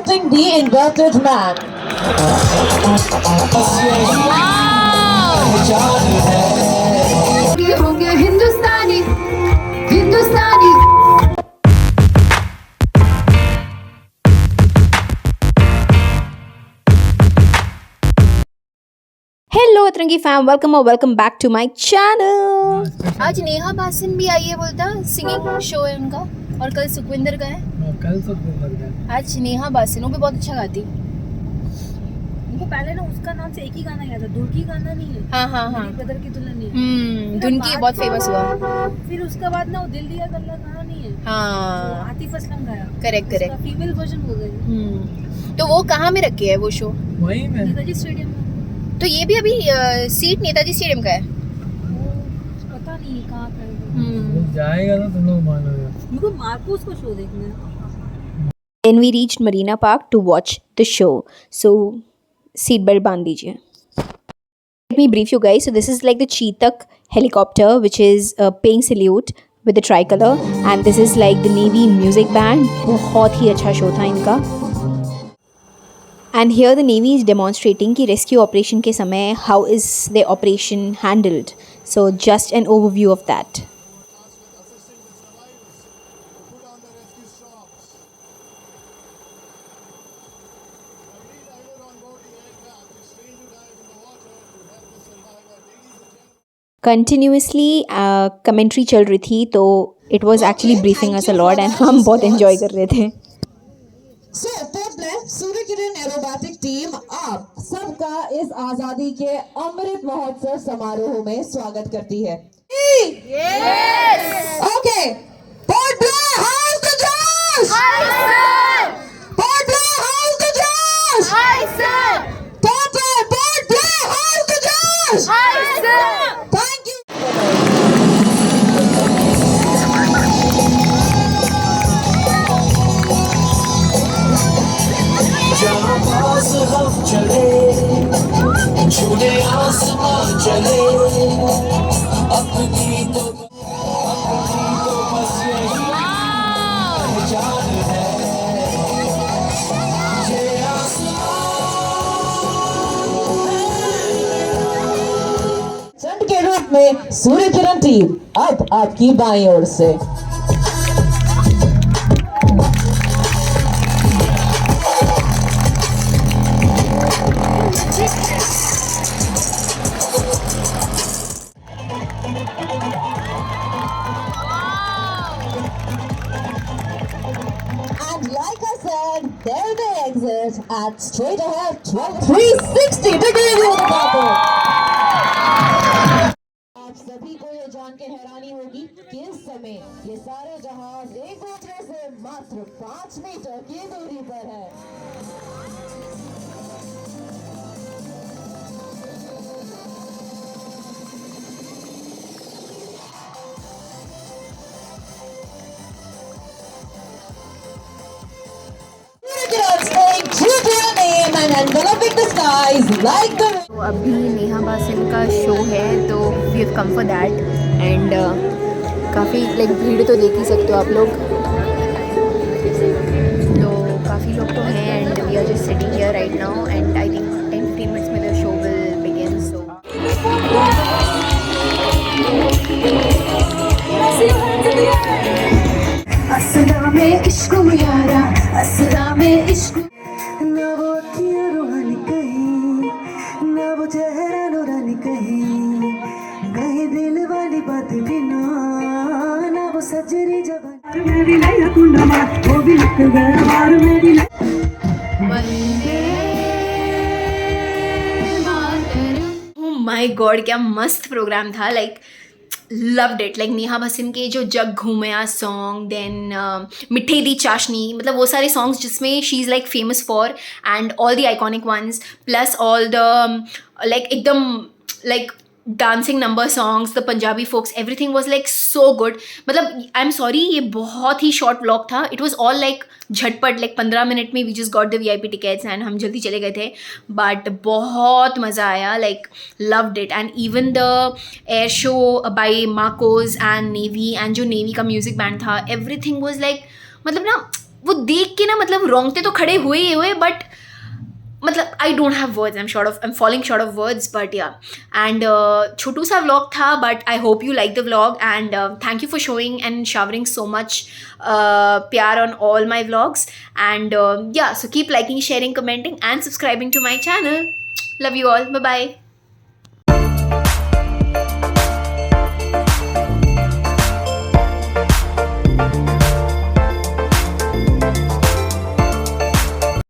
presenting the inverted man. ये हो गया हिंदुस्तानी हिंदुस्तानी हेलो अतरंगी फैम, वेलकम और welcome back to my channel. आज नेहा भासिन भी आई है, बोलता सिंगिंग शो है उनका, और कल सुखविंदर का है। कल सुखविंदर का। आज नेहा भासिन, वो भी बहुत अच्छा गाती। उनको पहले ना उसका नाम से एक ही गाना याद है, दो की गाना नहीं है। हाँ मेरी ब्रदर की दुल्हन नहीं है। धुन की बहुत फेमस हुआ। फिर उसके बाद ना वो दिल दिया गल्ला गाना नहीं है, हाँ आतिफ असलम गाया। करेक्ट फीमेल वर्जन हो गई। तो वो कहाँ में रखे है वो शो? वहीं में नेताजी स्टेडियम में। तो ये भी अभी सीट नेताजी स्टेडियम का है। वो पता नहीं कहाँ का है। वो जाएगा तो तुम लोग मानोगे। मेरे को मार्कोस को शो देखना है। Then we reached Marina Park to watch the show. So seat belt बांध दीजिए. Let me brief you guys. So this is like the Chetak helicopter which is paying salute with the tricolor, and this is like the Navy music band. बहुत ही अच्छा show था इनका. And here the Navy is demonstrating कि rescue operation के समय how is their operation handled. So just an overview of that. Continuously commentary चल रही थी, तो it was actually briefing us a lot and हम बहुत एंजॉय कर रहे थे. So, fourth left, Surya Kiran aerobatic team, आप सबका इस आजादी के अमृत महोत्सव समारोह में स्वागत करती है. Okay. Port Blair, how's the Josh? Hi sir. Port Blair, how's the Josh? Hi sir. Port Blair, how's the Josh? Hi sir. Thank you. जहाँ पास हम चले, छूने आसमां चले, अपनी तो बस यही पहचान है, ये आसमां। चंड के रूप में सूर्य किरण टीम अब आपकी बाईं ओर से. And like I said, there they exit at straight ahead 360 degree view of the couple. आप सभी को ये जान के हैरानी होगी कि इस समय ये सारे जहाज एक दूसरे से मात्र 5 मीटर की दूरी पर है. Staying true to your name and enveloping the skies like the. तो अभी नेहा भासिन का शो है, तो we have come for that and काफ़ी लाइक भीड़ तो देख ही सकते हो आप लोग. तो काफ़ी लोग तो हैं and we are just sitting here right now and I think 10-15 minutes में the show will begin. So असरा में इश्क यारा असरा में इश्क ना वो अखियाँ रूहानी कहीं, ना वो चेहरा नूरानी कहीं, कहीं दिल वाली बातें भी ना वो सजरी जवानी. मेरी लैला कुंडा मार, वो भी लग गया मार मेरी. ओह माय गॉड, क्या मस्त प्रोग्राम था. Like loved it. Like Neha Bhasin के जो जग घूमया सॉन्ग, देन मिठे दी चाशनी, मतलब वो सारे सॉन्ग्स जिसमें she is like famous for, and all the iconic ones, plus all the like एकदम like dancing number songs, the Punjabi folks, everything was like so good. मतलब आई एम सॉरी, ये बहुत ही शॉर्ट व्लॉग था. It was all like झटपट, like 15 minute में we just got the VIP tickets and हम जल्दी चले गए थे. बट बहुत मज़ा आया, like loved it. And even the air show by Marcos and navy, and जो नेवी का म्यूजिक बैंड था, एवरीथिंग वॉज लाइक, मतलब ना वो देख के ना मतलब रोंगटे तो खड़े हुए ही हुए, बट मतलब I don't have words, I am falling short of words, but या. एंड छोटू सा व्लॉग था, but I hope you like the vlog, and thank you for showing and showering so much प्यार on all my vlogs. And yeah, so keep liking, sharing, commenting and subscribing to my channel. Love you all. Bye bye.